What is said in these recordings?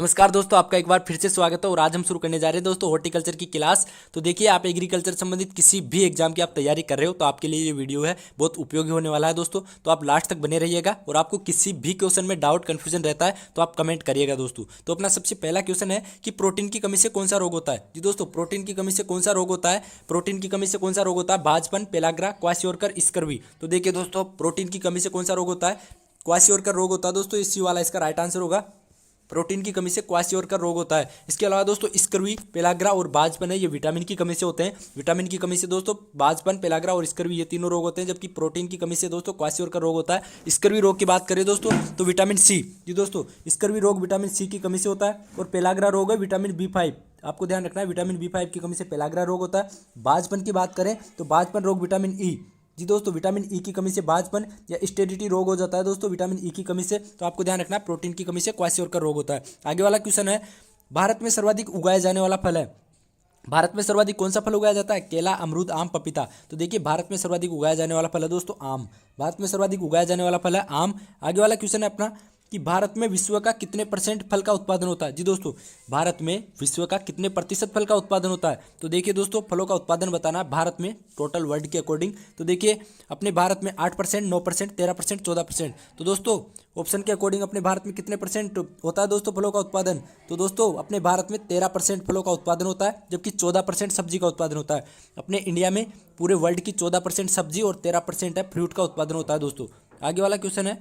नमस्कार दोस्तों, आपका एक बार फिर से स्वागत है। और आज हम शुरू करने जा रहे हैं दोस्तों हॉर्टिकल्चर की क्लास। तो देखिए, आप एग्रीकल्चर संबंधित किसी भी एग्जाम की आप तैयारी कर रहे हो तो आपके लिए ये वीडियो है बहुत उपयोगी होने वाला है दोस्तों। तो आप लास्ट तक बने रहिएगा और आपको किसी भी क्वेश्चन में डाउट कन्फ्यूजन रहता है तो आप कमेंट करिएगा दोस्तों। तो अपना सबसे पहला क्वेश्चन है कि प्रोटीन की कमी से कौन सा रोग होता है। जी दोस्तों, प्रोटीन की कमी से कौन सा रोग होता है? प्रोटीन की कमी से कौन सा रोग होता है? भाजपन, पेलाग्रा, क्वाशियोरकर, स्कर्वी। तो देखिए दोस्तों, प्रोटीन की कमी से कौन सा रोग होता है? क्वाशियोरकर रोग होता है दोस्तों। इसी वाला इसका राइट आंसर होगा। प्रोटीन की कमी से क्वाशियोरकर रोग होता है। इसके अलावा दोस्तों स्कर्वी, पेलाग्रा और बाजपन है, ये विटामिन की कमी से होते हैं। विटामिन की कमी से दोस्तों बाजपन, पेलाग्रा और स्कर्वी ये तीनों रोग होते हैं, जबकि प्रोटीन की कमी से दोस्तों क्वाशियोरकर रोग होता है। स्कर्वी रोग की बात करें दोस्तों तो विटामिन सी। जी दोस्तों, स्कर्वी रोग विटामिन सी की कमी से होता है। और पेलाग्रा रोग है विटामिन B5। आपको ध्यान रखना है, विटामिन B5 की कमी से पेलाग्रा रोग होता है। बाजपन की बात करें तो बाजपन रोग विटामिन ई। जी दोस्तों, विटामिन ई की कमी से बाजपन या स्टेरिटी रोग हो जाता है दोस्तों विटामिन ई की कमी से। तो आपको ध्यान रखना है, प्रोटीन की कमी से क्वाशियोरकर रोग होता है। आगे वाला क्वेश्चन है, भारत में सर्वाधिक उगाया जाने वाला फल है। भारत में सर्वाधिक कौन सा फल उगाया जाता है? केला, अमरूद, आम, पपीता। तो देखिए, भारत में सर्वाधिक उगाया जाने वाला फल है दोस्तों आम। भारत में सर्वाधिक उगाया जाने वाला फल है आम। आगे वाला क्वेश्चन है अपना कि भारत में विश्व का कितने परसेंट फल का उत्पादन होता है। जी दोस्तों, भारत में विश्व का कितने प्रतिशत फल का उत्पादन होता है? तो देखिए दोस्तों, फलों का उत्पादन बताना है भारत में टोटल वर्ल्ड के अकॉर्डिंग। तो देखिए, अपने भारत में 8%, 9%, 13%, 14%। तो दोस्तों ऑप्शन के अकॉर्डिंग अपने भारत में कितने परसेंट होता है दोस्तों फलों का उत्पादन? तो दोस्तों अपने भारत में 13% फलों का उत्पादन होता है, जबकि 14% सब्जी का उत्पादन होता है। अपने इंडिया में पूरे वर्ल्ड की 14% सब्जी और 13% है फ्रूट का उत्पादन होता है दोस्तों। आगे वाला क्वेश्चन है,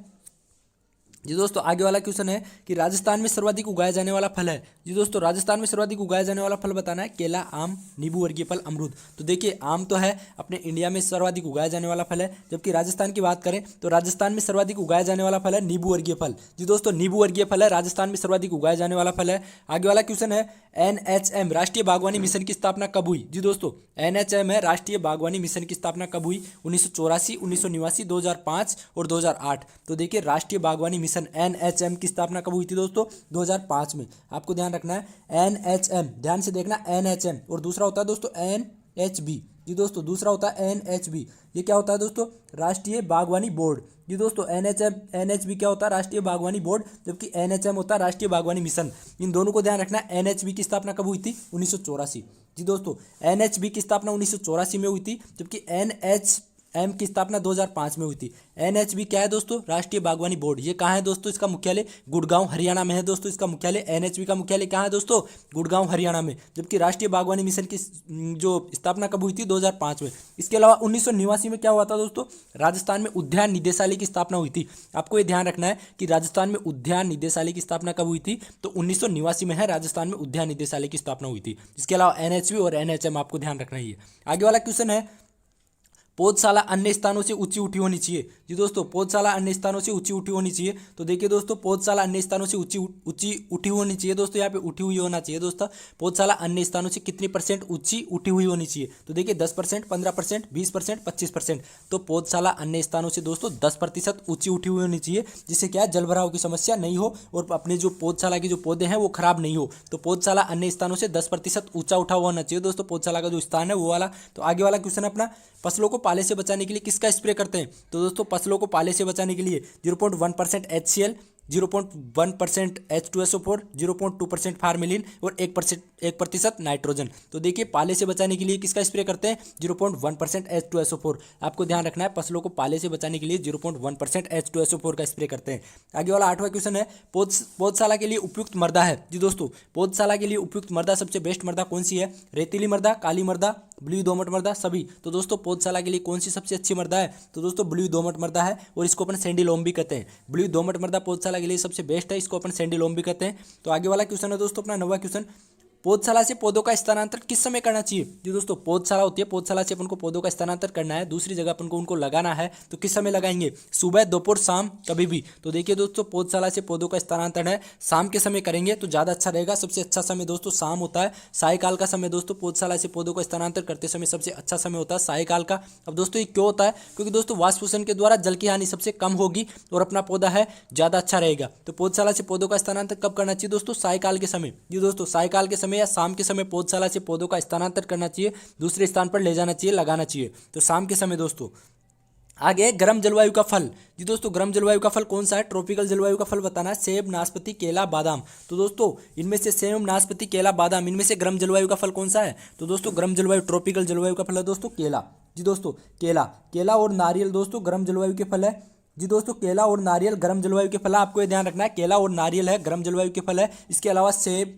जी दोस्तों, आगे वाला क्वेश्चन है कि राजस्थान में सर्वाधिक उगाया जाने वाला फल है। जी दोस्तों, राजस्थान में सर्वाधिक उगाया जाने वाला फल बताना है केला, आम, नींबू वर्गीय फल, अमरूद। तो देखिए, आम तो है अपने इंडिया में सर्वाधिक उगाया जाने वाला फल है, जबकि राजस्थान की बात करें तो राजस्थान में सर्वाधिक उगाया जाने वाला फल है नींबू वर्गीय फल। जी दोस्तों, नींबू वर्गीय फल है राजस्थान में सर्वाधिक उगाया जाने वाला फल है। आगे वाला क्वेश्चन है, NHM राष्ट्रीय बागवानी मिशन की स्थापना कब हुई? जी दोस्तों, NHM है राष्ट्रीय बागवानी मिशन की स्थापना कब हुई? 1984, 1989, 2005 और 2008। तो देखिए, राष्ट्रीय बागवानी मिशन NHM की स्थापना कब हुई थी दोस्तों? 2005 में। आपको ध्यान रखना है, NHM, ध्यान से देखना, NHM। और दूसरा होता है दोस्तों NHB। जी दोस्तों, दूसरा होता है NHB। ये क्या होता है दोस्तों? राष्ट्रीय बागवानी बोर्ड। जी दोस्तों, NHM NHB क्या होता है? राष्ट्रीय बागवानी बोर्ड, जबकि NHM होता है राष्ट्रीय बागवानी मिशन। इन दोनों को ध्यान रखना है। NHB की स्थापना कब हुई थी? 1984। जी दोस्तों, NHB की स्थापना 1984 में हुई थी, जबकि NHM की स्थापना 2005 में हुई थी। NHB क्या है दोस्तों? राष्ट्रीय बागवानी बोर्ड। ये कहाँ है दोस्तों? इसका मुख्यालय गुड़गांव हरियाणा में है दोस्तों। इसका मुख्यालय NHB का मुख्यालय कहाँ है दोस्तों? गुड़गांव हरियाणा में। जबकि राष्ट्रीय बागवानी मिशन की जो स्थापना कब हुई थी? 2005 में। इसके अलावा 1989 में क्या हुआ था दोस्तों? राजस्थान में उद्यान निदेशालय की स्थापना हुई थी। आपको ये ध्यान रखना है कि राजस्थान में उद्यान निदेशालय की स्थापना कब हुई थी? तो 1989 में है राजस्थान में उद्यान निदेशालय की स्थापना हुई थी। इसके अलावा NHB और NHM आपको ध्यान रखना ही है। आगे वाला क्वेश्चन है, पौधशाला अन्य स्थानों से ऊंची उठी होनी चाहिए। जी दोस्तों, पौधशाला अन्य स्थानों से ऊंची उठी होनी चाहिए। तो देखिए दोस्तों, पौधशाला अन्य स्थानों से ऊंची ऊंची उठी होनी चाहिए दोस्तों। यहाँ पे उठी हुई होना चाहिए दोस्तों। पौधशाला अन्य स्थानों से कितनी परसेंट ऊंची उठी हुई होनी चाहिए? तो देखिए 10%, 15%, 20%, 25%। तो पौधशाला अन्य स्थानों से दोस्तों 10% ऊंची उठी हुई होनी चाहिए, जिससे क्या है, जलभराव की समस्या नहीं हो और अपने जो पौधशाला के जो पौधे हैं वो खराब नहीं हो। तो पौधशाला अन्य स्थानों से 10% ऊंचा उठा हुआ होना चाहिए दोस्तों पौधशाला का जो स्थान है वो वाला। तो आगे वाला क्वेश्चन है अपना, फसलों को पाले से बचाने के लिए किसका स्प्रे करते हैं? तो दोस्तों फसलों को पाले से बचाने के लिए 0.1% HCl, 0.1% H2SO4, 0.2% फार्मेलिन और 1% नाइट्रोजन। तो देखिए, पाले से बचाने के लिए किसका स्प्रे करते हैं? 0.1% H2SO4। आपको ध्यान रखना है, फसलों को पाले से बचाने के लिए 0.1% H2SO4 का स्प्रे करते हैं। आगे वाला 8वां क्वेश्चन है, पौधशाला के लिए उपयुक्त मृदा है। जी दोस्तों, पौधशाला के लिए उपयुक्त मृदा, सबसे बेस्ट मृदा कौन सी है? रेतीली मृदा, काली मृदा, ब्लू दोमट मृदा, सभी। तो दोस्तों पौधशाला के लिए कौन सी सबसे अच्छी मृदा है? तो दोस्तों ब्लू दोमट मृदा है, और इसको अपन सैंडी लोम भी कहते हैं। ब्लू दोमट मृदा पौधशाला के लिए सबसे बेस्ट है, इसको अपन सैंडी लोम भी कहते हैं। तो आगे वाला क्वेश्चन है दोस्तों अपना 9वां क्वेश्चन, पौधशाला से पौधों का स्थानांतरण किस समय करना चाहिए? जी दोस्तों, पौधशाला होती है, पौधशाला से अपन को पौधों का स्थानांतरण करना है, दूसरी जगह अपन को उनको लगाना है, तो किस समय लगाएंगे? सुबह, दोपहर, शाम, कभी भी। तो देखिए दोस्तों, पौधशाला से पौधों का स्थानांतरण है शाम के समय करेंगे तो ज़्यादा अच्छा रहेगा। सबसे अच्छा समय दोस्तों शाम होता है। सायकाल का समय दोस्तों पौधशाला से पौधों का स्थानांतरण करते समय सबसे अच्छा समय होता है सायकाल का। अब दोस्तों ये क्यों होता है? क्योंकि दोस्तों वाष्पोषण के द्वारा जल की हानि सबसे कम होगी और अपना पौधा है ज़्यादा अच्छा रहेगा। तो पौधशाला से पौधों का स्थानांतरण कब करना चाहिए दोस्तों? सायकाल के समय। जी दोस्तों, सायकाल के समय या शाम के समय पौधशाला से पौधों का स्थानांतरण करना चाहिए, दूसरे स्थान पर ले जाना चाहिए, लगाना चाहिए। तो शाम के समय दोस्तों। आगे है गर्म जलवायु का फल। जी दोस्तों, गर्म जलवायु का फल कौन सा है? ट्रॉपिकल जलवायु का फल बताना है। सेब, नाशपाती, केला, बादाम। तो दोस्तों इनमें से सेब, नाशपाती, केला, बादाम, इनमें से गर्म जलवायु का फल कौन सा है? तो दोस्तों गर्म जलवायु, ट्रॉपिकल जलवायु का फल है दोस्तों केला। जी दोस्तों केला, केला और नारियल दोस्तों गर्म जलवायु के फल है। जी दोस्तों केला और नारियल गर्म जलवायु के फल है। आपको ये ध्यान रखना है, केला और नारियल है गर्म जलवायु के फल है। इसके अलावा सेब,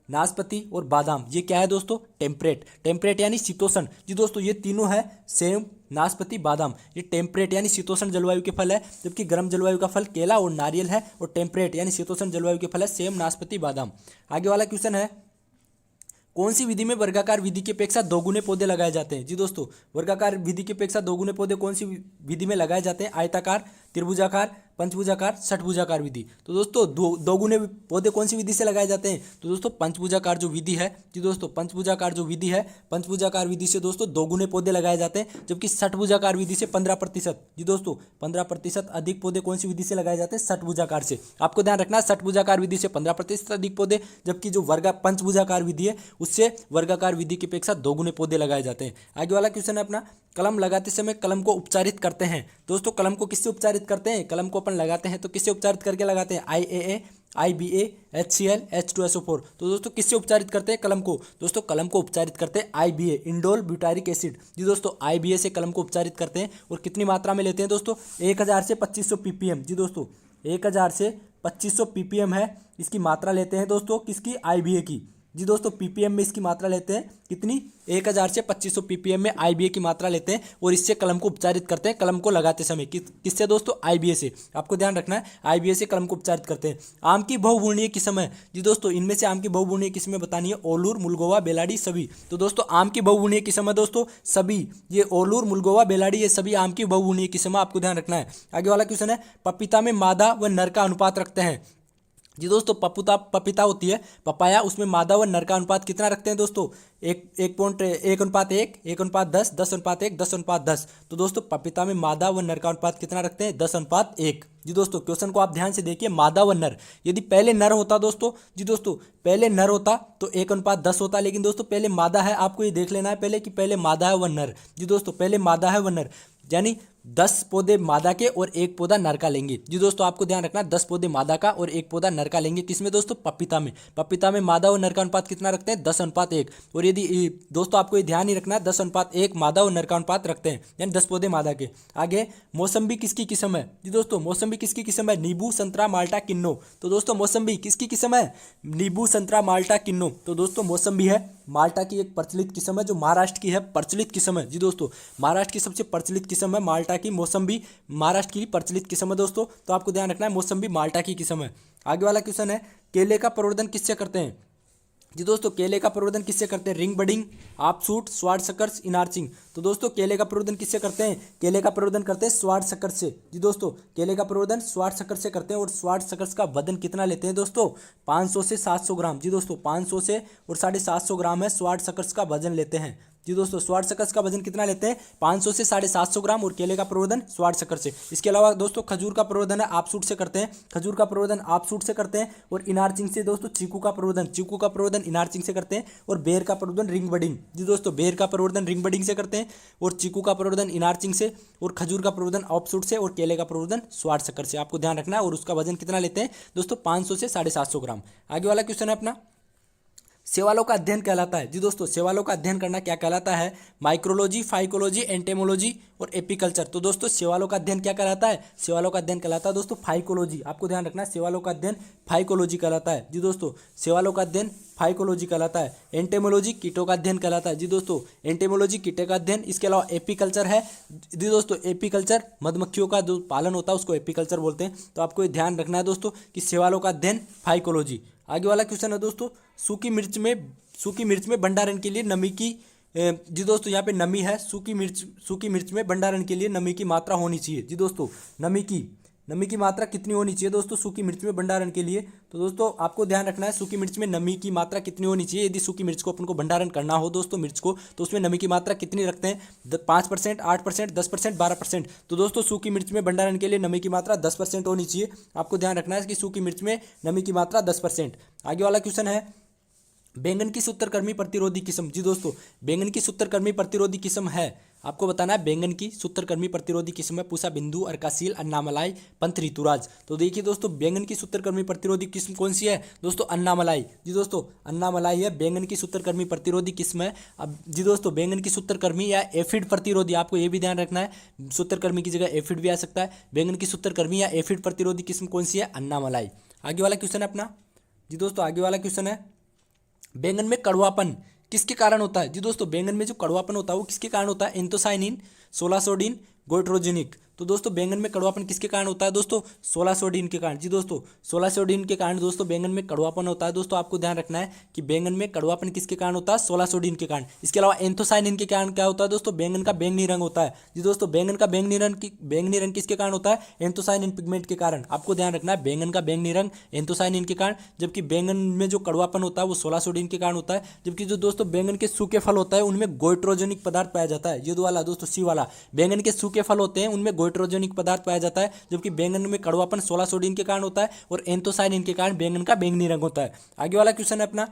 नाशपाती और बादाम ये क्या है दोस्तों? टेम्परेट। टेम्परेट यानी शीतोष्ण। जी दोस्तों ये तीनों है, सेब, नाशपाती, बादाम, ये टेम्परेट यानी शीतोष्ण जलवायु के फल है। जबकि गर्म जलवायु का फल केला और नारियल है, और टेम्परेट यानी शीतोष्ण जलवायु के फल है सेब, नाशपाती, बादाम। आगे वाला क्वेश्चन है, कौन सी विधि में वर्गाकार विधि की अपेक्षा दोगुने पौधे लगाए जाते हैं? जी दोस्तों वर्गाकार विधि की अपेक्षा दोगुने पौधे कौन सी विधि में लगाए जाते हैं? आयताकार, त्रिभुजाकार, पंचभुजाकार, षटभुजाकार विधि। तो दोस्तों दोगुने पौधे कौन सी विधि से लगाए जाते हैं? तो दोस्तों पंचभुजाकार जो विधि है, जी दोस्तों पंचभुजाकार जो विधि है, पंचभुजाकार विधि से दोस्तों दोगुने पौधे लगाए जाते हैं। जबकि षटभुजाकार विधि से 15%, जी दोस्तों 15% अधिक पौधे कौन सी विधि से लगाए जाते हैं? षटभुजाकार से। आपको ध्यान रखना, षटभुजाकार विधि से 15% अधिक पौधे, जबकि जो पंचभुजाकार विधि है उससे वर्गाकार विधि की अपेक्षा दोगुने पौधे लगाए जाते हैं। आगे वाला क्वेश्चन है अपना, कलम लगाते समय कलम को उपचारित करते हैं। दोस्तों कलम को किससे उपचारित करते हैं? कलम को अपन लगाते हैं तो किससे उपचारित करके लगाते हैं? IAA, IBA, HCl, H2SO4। तो दोस्तों किससे उपचारित करते हैं कलम को? दोस्तों कलम को उपचारित करते हैं IBA, इंडोल ब्यूटारिक एसिड। जी दोस्तों IBA से कलम को उपचारित करते हैं। और कितनी मात्रा में लेते हैं दोस्तों? 1000 से 2500 ppm। जी दोस्तों 1000 से 2500 ppm है इसकी मात्रा लेते हैं दोस्तों, किसकी? IBA की। जी दोस्तों ppm में इसकी मात्रा लेते हैं, कितनी? 1000 से 2500 ppm में IBA की मात्रा लेते हैं, और इससे कलम को उपचारित करते हैं कलम को लगाते समय। किससे दोस्तों? IBA से। आपको ध्यान रखना है, IBA से कलम को उपचारित करते हैं। आम की बहुवर्णीय किस्म है। जी दोस्तों इनमें से आम की बहुवर्णीय किस्में बतानी है, ओलूर, मुलगोवा, बेलाडी, सभी। तो दोस्तों आम की बहुवर्णीय किस्म है दोस्तों सभी, ये ओलूर, मुलगोवा, बेलाडी, ये सभी आम की बहुवर्णीय किस्म है, आपको ध्यान रखना है। आगे वाला क्वेश्चन है, पपीता में मादा व नर का अनुपात रखते हैं। जी दोस्तों पपीता होती है पपाया, उसमें मादा व नर का अनुपात कितना रखते हैं दोस्तों? 1:1, 1:10, 10:1, 10:10। तो दोस्तों पपीता में मादा व नर का अनुपात कितना रखते हैं? 10:1। जी दोस्तों क्वेश्चन को आप ध्यान से देखिए, मादा व नर, यदि पहले नर होता दोस्तों, जी दोस्तों पहले नर होता तो 1:10 होता, लेकिन दोस्तों पहले मादा है, आपको ये देख लेना है पहले कि पहले मादा है व नर। जी दोस्तों पहले मादा है व नर, यानी 10 पौधे मादा के और 1 पौधा नर का लेंगे। जी दोस्तों आपको ध्यान रखना, 10 पौधे मादा का और 1 पौधा नर का लेंगे। किसमें दोस्तों? पपीता में। पपीता में मादा और नर का अनुपात कितना रखते हैं? 10:1। और यदि दोस्तों आपको ये ध्यान ही रखना है, 10:1 मादा और नर का अनुपात रखते हैं, यानी 10 पौधे मादा के। आगे मौसम्बी किसकी किस्म है? जी दोस्तों मौसम्बी किसकी किस्म है? नींबू, संतरा, माल्टा, किन्नो। तो दोस्तों मौसम्बी किसकी किस्म है? नींबू, संतरा, माल्टा, किन्नो। तो दोस्तों मौसम्बी है माल्टा की एक प्रचलित किस्म है, जो महाराष्ट्र की है, प्रचलित किस्म है। जी दोस्तों महाराष्ट्र की सबसे प्रचलित किस्म है माल्टा की मौसम्बी, महाराष्ट्र की प्रचलित किस्म है दोस्तों, तो आपको ध्यान रखना है मौसम्बी माल्टा की किस्म है। आगे वाला क्वेश्चन है, केले का प्रवर्धन किससे करते हैं? जी दोस्तों केले का प्रवर्धन किससे करते हैं? Ring budding, offshoot, sword suckers, inarching. तो दोस्तों केले का प्रवर्धन किससे करते हैं? केले का प्रवर्धन करते हैं स्वार्ड सकर्स से। जी दोस्तों केले का प्रवर्धन स्वार्ड सकर्स से करते हैं। और स्वार्ड सकर्स का वजन कितना लेते हैं दोस्तों? 500 से 700 ग्राम। जी दोस्तों 500 से और 750 ग्राम है स्वार्ड सकर्स का वजन लेते हैं। जी दोस्तों स्वार्ड सकर्स का वजन कितना लेते हैं? 500 से 750 ग्राम। और केले का प्रवर्धन स्वार्ड सकर् से। इसके अलावा दोस्तों खजूर का प्रवर्धन है ऑफशूट से करते हैं, खजूर का प्रवर्धन ऑफशूट से करते हैं। और इनार्चिंग से दोस्तों चीकू का प्रवर्धन इनार्चिंग से करते हैं। और बेर का प्रवर्धन रिंग बडिंग। जी दोस्तों बेर का प्रवर्धन रिंग बडिंग से करते हैं। और चीकू का प्रवर्धन इनार्चिंग से। और खजूर का प्रवर्धन ऑफशूट से। और केले का प्रवर्धन स्वार्ड सकर् से। आपको ध्यान रखना है। और उसका वजन कितना लेते हैं दोस्तों? 500 से 750 ग्राम। आगे वाला क्वेश्चन है अपना, सेवालों का अध्ययन कहलाता है। जी दोस्तों सेवालों का अध्ययन करना क्या कहलाता है? माइक्रोलॉजी, फाइकोलॉजी, एंटेमोलॉजी और एपिकल्चर। तो दोस्तों सेवालों का अध्ययन क्या कहलाता है? सेवालों का अध्ययन कहलाता है दोस्तों फाइकोलॉजी। आपको ध्यान रखना है, सेवालों का अध्ययन फाइकोलॉजी कहलाता है। जी दोस्तों सेवालों का अध्ययन फाइकोलॉजी कहलाता है। एंटेमोलॉजी कीटों का अध्ययन कहलाता है। जी दोस्तों एंटेमोलॉजी कीटे का अध्ययन। इसके अलावा एपिकल्चर है। जी दोस्तों एपिकल्चर मधुमक्खियों का जो पालन होता है उसको एपिकल्चर बोलते हैं। तो आपको ये ध्यान रखना है दोस्तों कि सेवालों का अध्ययन फाइकोलॉजी। आगे वाला क्वेश्चन है दोस्तों, सूखी मिर्च में भंडारण के लिए नमी की, जी दोस्तों यहाँ पे नमी है, सूखी मिर्च में भंडारण के लिए नमी की मात्रा होनी चाहिए। जी दोस्तों नमी की मात्रा कितनी होनी चाहिए दोस्तों सूखी मिर्च में भंडारण के लिए? तो दोस्तों आपको ध्यान रखना है सूखी मिर्च में नमी की मात्रा कितनी होनी चाहिए। यदि सूखी मिर्च को अपन को भंडारण करना हो दोस्तों मिर्च को, तो उसमें नमी की मात्रा कितनी रखते हैं? 5%, 8%, 10%, 12%। तो दोस्तों सूखी मिर्च में भंडारण के लिए नमी की मात्रा 10% होनी चाहिए। आपको ध्यान रखना है कि सूखी मिर्च में नमी की मात्रा 10%। आगे वाला क्वेश्चन है, बैंगन की सूत्रकृमि प्रतिरोधी किस्म। जी दोस्तों बैंगन की सूत्रकृमि प्रतिरोधी किस्म है आपको बताना है बैंगन की सूत्रकृमि प्रतिरोधी किस्म है पूसा बिंदु, अर्कासील, अन्नामलाई, पंत, ऋतुराज। तो देखिए दोस्तों बैंगन की सूत्रकृमि प्रतिरोधी किस्म कौन सी है दोस्तों? अन्नामलाई। जी दोस्तों अन्नामलाई है बैंगन की सूत्रकृमि प्रतिरोधी किस्म है। अब जी दोस्तों बैंगन की सूत्रकृमि या एफिड प्रतिरोधी, आपको ये भी ध्यान रखना है सूत्रकृमि की जगह एफिड भी आ सकता है। बैंगन की सूत्रकृमि या एफिड प्रतिरोधी किस्म कौन सी है? अन्नामलाई। आगे वाला क्वेश्चन है अपना। जी दोस्तों आगे वाला क्वेश्चन है बैंगन में कड़वापन किसके कारण होता है? जी दोस्तों बैंगन में जो कड़वापन होता है वो किसके कारण होता है? Anthocyanin, solasodine, goitrogenic. तो दोस्तों बैंगन में कड़वापन किसके कारण होता है दोस्तों? सोलासोडिन के कारण। जी दोस्तों सोलासोडिन के कारण दोस्तों बैंगन में कड़वापन होता है। दोस्तों आपको ध्यान रखना है कि बैंगन में कड़वापन किसके कारण होता है? सोलासोडिन के कारण। इसके अलावा एंथोसाइनिन के कारण क्या होता है दोस्तों? बैंगन का बैंगनी रंग होता है। जी दोस्तों बैंगन का बैंगनी रंग किसके कारण होता है? एंथोसाइनिन पिगमेंट के कारण। आपको ध्यान रखना है बैंगन का बैंगनी रंग एंथोसाइनिन के कारण, जबकि बैंगन में जो कड़वापन होता है वो सोलासोडिन के कारण होता है। जबकि जो दोस्तों बैंगन के सूखे फल होता है उनमें गोइट्रोजेनिक पदार्थ पाया जाता है। ये दो वाला दोस्तों सी वाला, बैंगन के सूखे फल होते हैं उनमें गोइट्रोजेनिक पदार्थ पाया जाता है, जबकि बैंगन में कड़वापन सोलासोडिन के कारण होता है और एंथोसाइनिन के कारण बैंगन का बैंगनी रंग होता है। आगे वाला क्वेश्चन है अपना।